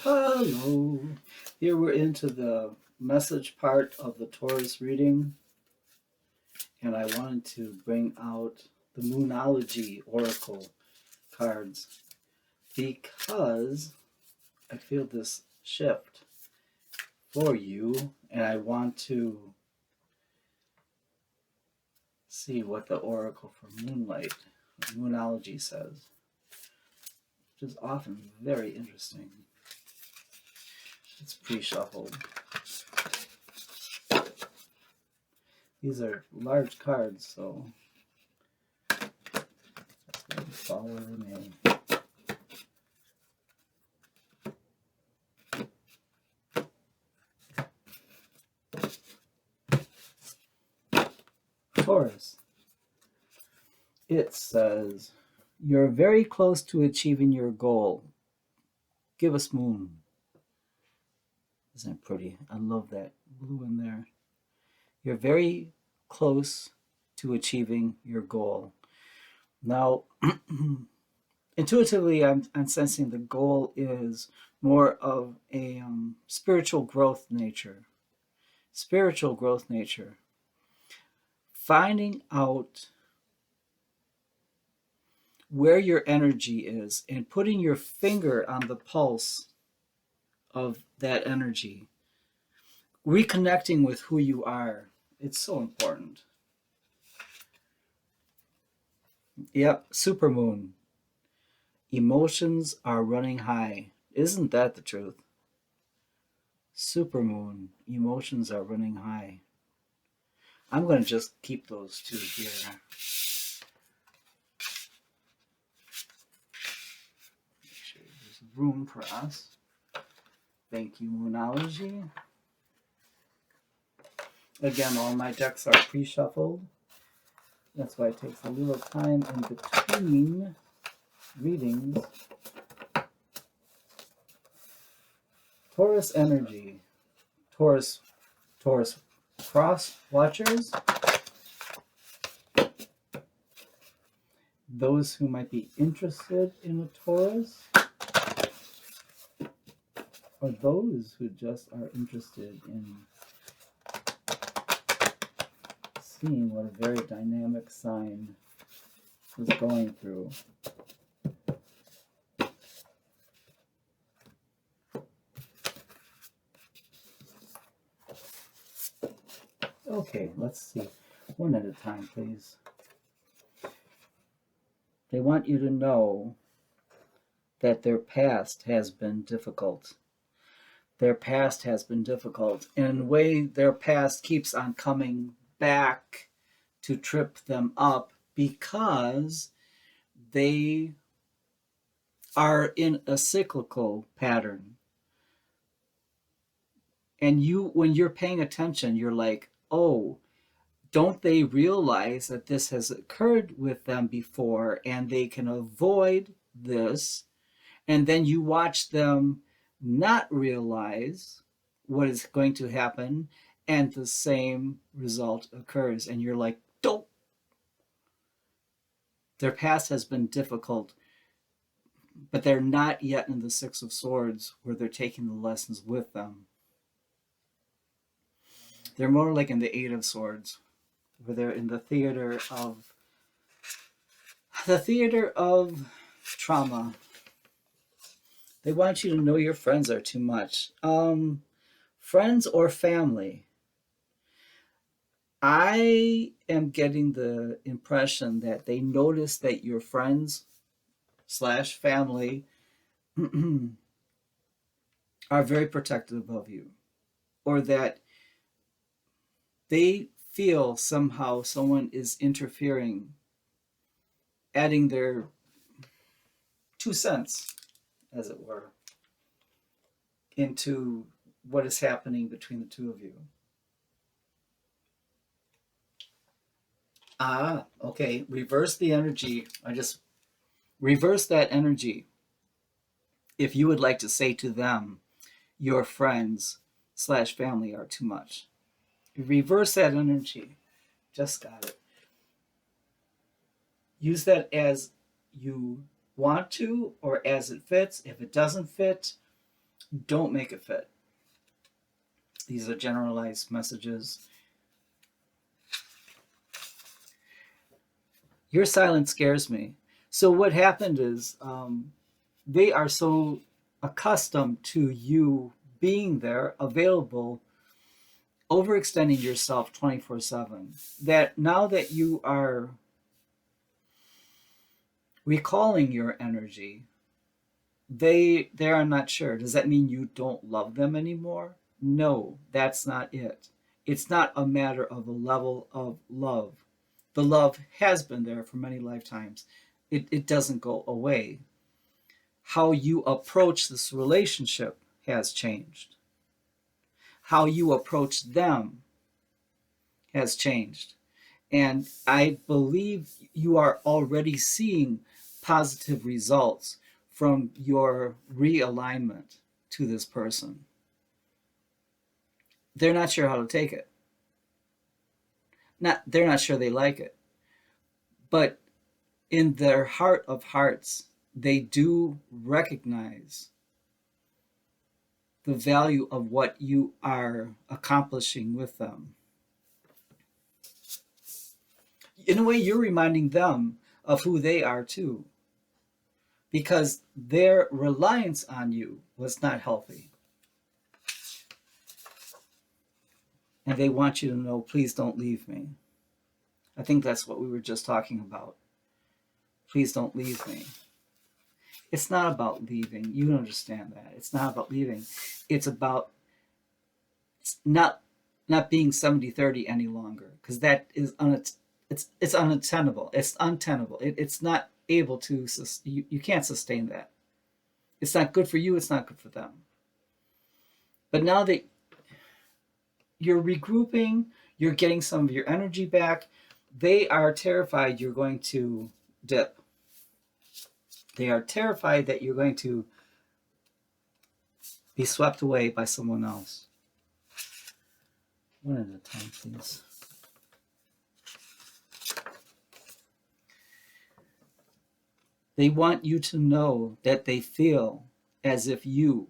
Hello. Here we're into the message part of the Taurus reading, and I wanted to bring out the Moonology Oracle cards because I feel this shift for you, and I want to see what the Oracle for Moonlight, Moonology says, which is often very interesting. It's pre-shuffled. These are large cards, so follow the name. Taurus. It says, you're very close to achieving your goal. Give us moon. Isn't it pretty? I love that blue in there. You're very close to achieving your goal. Now, intuitively, I'm sensing the goal is more of a spiritual growth nature. Spiritual growth nature. Finding out where your energy is and putting your finger on the pulse of that energy. Reconnecting with who you are. It's so important. Yep, SuperMoon. Emotions are running high. Isn't that the truth? SuperMoon. Emotions are running high. I'm going to just keep those two here. Make sure there's room for us. Thank you, Moonology. Again, all my decks are pre-shuffled. That's why it takes a little time in between readings. Taurus energy. Taurus cross watchers. Those who might be interested in a Taurus, or those who just are interested in seeing what a very dynamic sign is going through. Okay, let's see. One at a time, please. They want you to know that their past has been difficult. Their past has been difficult. And in a way, their past keeps on coming back to trip them up because they are in a cyclical pattern. And when you're paying attention, you're like, oh, don't they realize that this has occurred with them before and they can avoid this? And then you watch them not realize what is going to happen, and the same result occurs. And you're like, don't. Their past has been difficult, but they're not yet in the Six of Swords where they're taking the lessons with them. They're more like in the Eight of Swords, where they're in the theater of trauma. They want you to know your friends are too much. Friends or family. I am getting the impression that they notice that your friends / family are very protective of you, or that they feel somehow someone is interfering, adding their 2 cents, as it were, into what is happening between the two of you. Okay. Reverse the energy. I just reverse that energy. If you would like to say to them, your friends / family are too much. Reverse that energy. Just got it. Use that as you want to or as it fits. If it doesn't fit, Don't make it fit. These are generalized messages. Your silence scares me. So what happened is they are so accustomed to you being there, available, overextending yourself 24/7, that now that you are recalling your energy, they are not sure. Does that mean you don't love them anymore? No, that's not it. It's not a matter of a level of love. The love has been there for many lifetimes. It doesn't go away. How you approach this relationship has changed. How you approach them has changed. And I believe you are already seeing positive results from your realignment to this person. They're not sure how to take it. They're not sure they like it. But in their heart of hearts, they do recognize the value of what you are accomplishing with them. In a way, you're reminding them of who they are too, because their reliance on you was not healthy. And they want you to know, please don't leave me. I think that's what we were just talking about. Please don't leave me. It's not about leaving. You understand that. It's not about leaving. It's about not being 70-30 any longer, because that is it's unattainable. It's untenable. It's not able to, you can't sustain that. It's not good for you. It's not good for them. But now that you're regrouping, you're getting some of your energy back, they are terrified you're going to dip. They are terrified that you're going to be swept away by someone else. One at a time, please. They want you to know that they feel as if you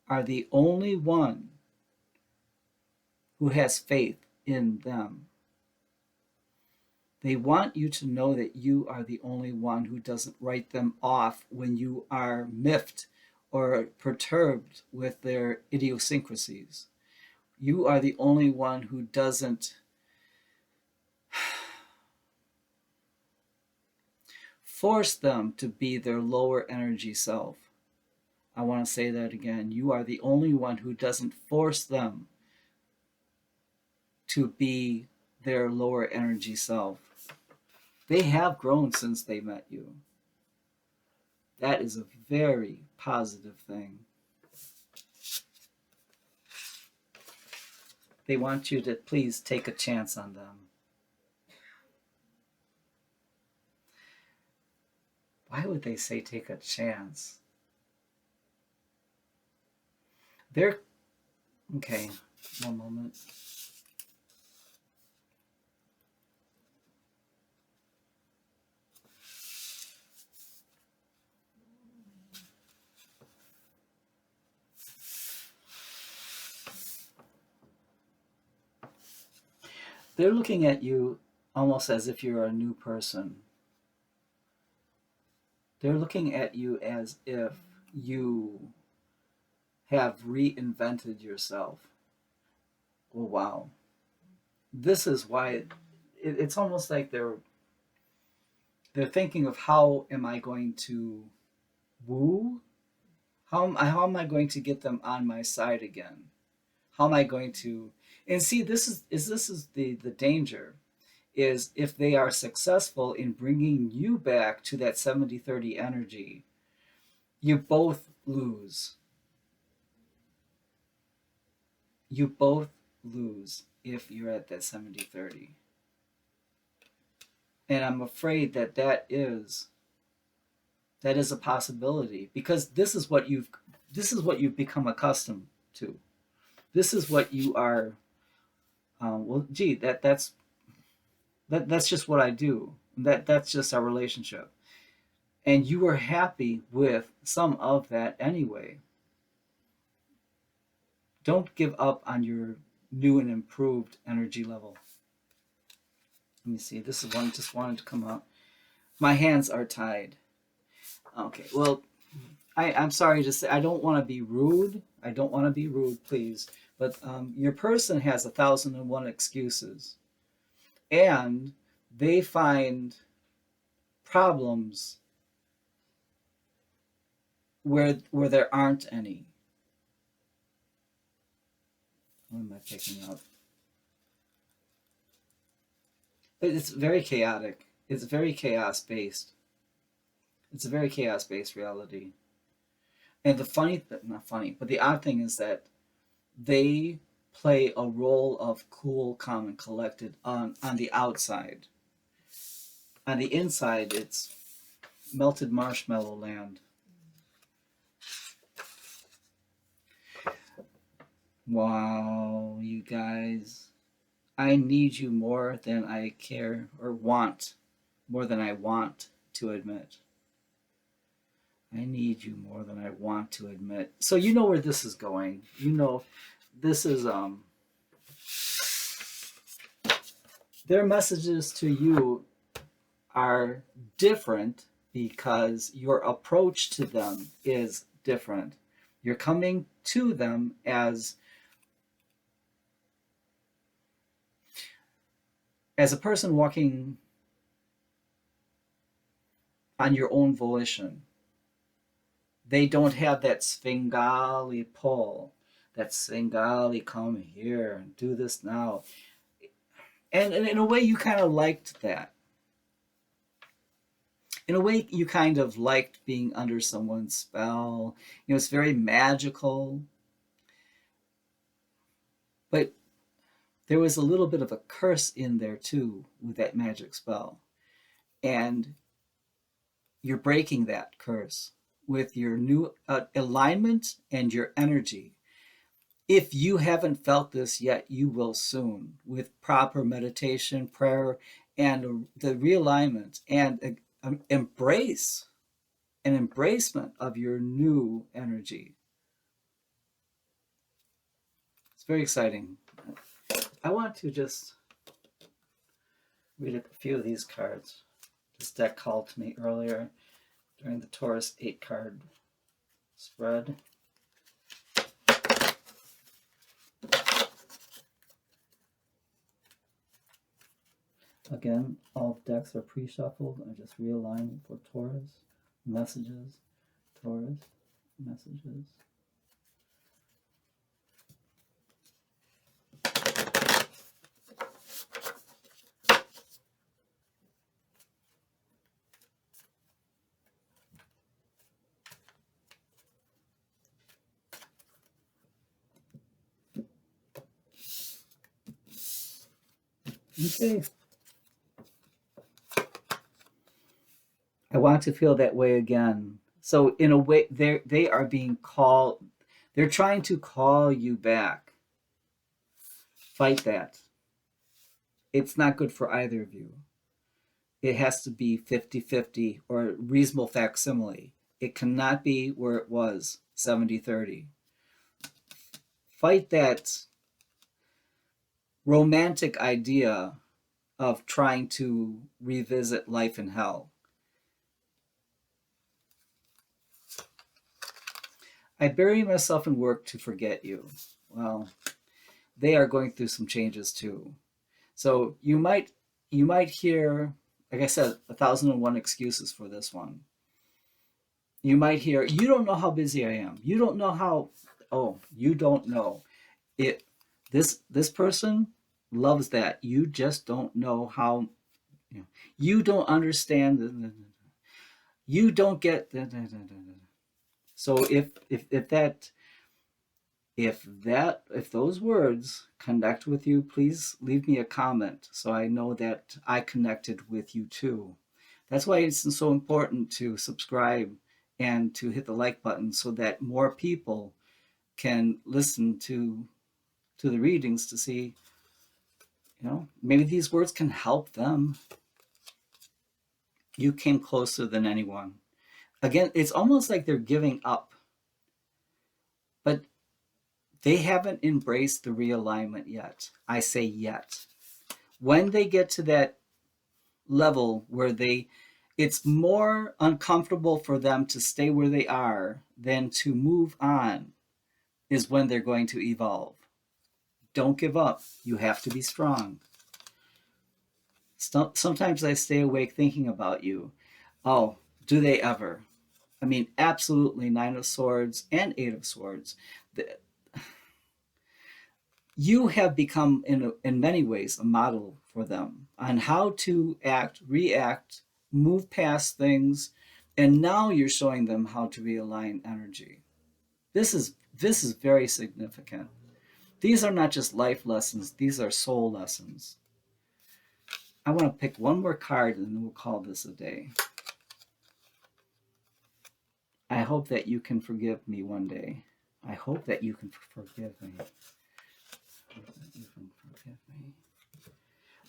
are the only one who has faith in them. They want you to know that you are the only one who doesn't write them off when you are miffed or perturbed with their idiosyncrasies. You are the only one who doesn't force them to be their lower energy self. I want to say that again. You are the only one who doesn't force them to be their lower energy self. They have grown since they met you. That is a very positive thing. They want you to please take a chance on them. Why would they say take a chance? They're okay. One moment. They're looking at you almost as if you're a new person. They're looking at you as if you have reinvented yourself. Oh, wow. This is why it's almost like they're thinking of, how am I going to woo? How am I going to get them on my side again? How am I going to, and see, this is the danger, is if they are successful in bringing you back to that 70-30 energy, you both lose. You both lose if you're at that 70-30. And I'm afraid that is a possibility, because this is what you've become accustomed to. This is what you are. Well, gee, that's just what I do. That's just our relationship, and you were happy with some of that anyway. Don't give up on your new and improved energy level. Let me see. This is one just wanted to come up. My hands are tied. Okay. Well, I'm sorry to say, I don't want to be rude. I don't want to be rude, please. But your person has 1,001 excuses, and they find problems where there aren't any. What am I picking up? It's very chaotic. It's very chaos based. It's a very chaos based reality. And the funny, not funny, but the odd thing is that they play a role of cool, calm, and collected on the outside. On the inside, it's melted marshmallow land. Wow, you guys. I need you more than I care or want, more than I want to admit. I need you more than I want to admit. So you know where this is going. You know this is their messages to you are different because your approach to them is different. You're coming to them as a person walking on your own volition. They don't have that Svengali pull, that Svengali come here and do this now. And in a way, you kind of liked that. In a way, you kind of liked being under someone's spell. You know, it's very magical. But there was a little bit of a curse in there too with that magic spell. And you're breaking that curse with your new alignment and your energy. If you haven't felt this yet, you will soon with proper meditation, prayer, and the realignment and embrace an embracement of your new energy. It's very exciting. I want to just read a few of these cards. This deck called to me earlier during the Taurus 8-card spread. Again, all decks are pre-shuffled. I just realign for Taurus. Messages. Taurus. Messages. Okay. I want to feel that way again. So in a way, they are being called. They're trying to call you back. Fight that. It's not good for either of you. It has to be 50-50 or reasonable facsimile. It cannot be where it was 70-30. Fight that romantic idea of trying to revisit life in hell. I bury myself in work to forget you. Well, they are going through some changes too. So you might hear, like I said, 1,001 excuses for this one. You might hear, you don't know how busy I am. You don't know how, oh, you don't know. It this person loves that. You just don't know how, you don't understand. You don't get. So if those words connect with you, please leave me a comment so I know that I connected with you too. That's why it's so important to subscribe and to hit the like button so that more people can listen to the readings to see, maybe these words can help them. You came closer than anyone. Again, it's almost like they're giving up. But They haven't embraced the realignment yet. I say yet. When they get to that level where it's more uncomfortable for them to stay where they are than to move on, is when they're going to evolve. Don't give up. You have to be strong. Sometimes I stay awake thinking about you. Oh, do they ever? I mean, absolutely, Nine of Swords and Eight of Swords. You have become, in many ways, a model for them on how to act, react, move past things, and now you're showing them how to realign energy. This is very significant. These are not just life lessons; these are soul lessons. I want to pick one more card, and then we'll call this a day. I hope that you can forgive me one day. I hope that you can forgive me.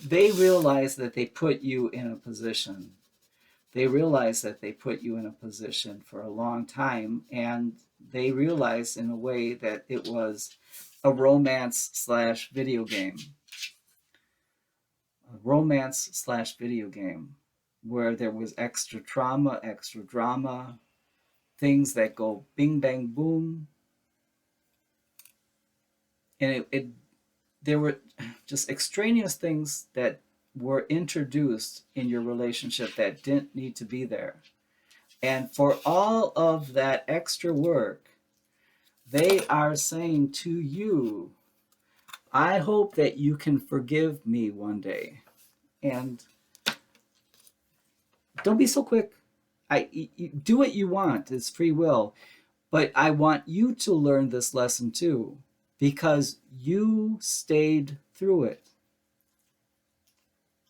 They realize that they put you in a position. They realize that they put you in a position for a long time, and they realize in a way that it was a romance slash video game. A romance slash video game where there was extra trauma, extra drama, things that go bing bang boom. And there were just extraneous things that were introduced in your relationship that didn't need to be there. And for all of that extra work, they are saying to you, I hope that you can forgive me one day. And don't be so quick. You do what you want. It's free will. But I want you to learn this lesson too, because you stayed through it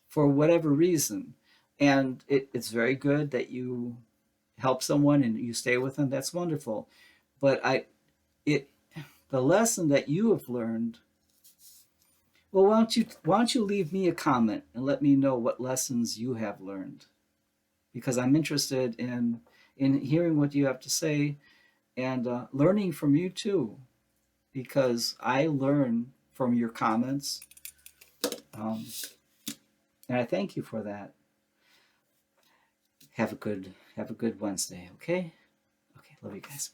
for whatever reason. And it's very good that you help someone and you stay with them. That's wonderful. But the lesson that you have learned, well, why don't you leave me a comment and let me know what lessons you have learned, because I'm interested in hearing what you have to say and learning from you too, because I learn from your comments, and I thank you for that. Have a good Wednesday. Okay. Love you guys.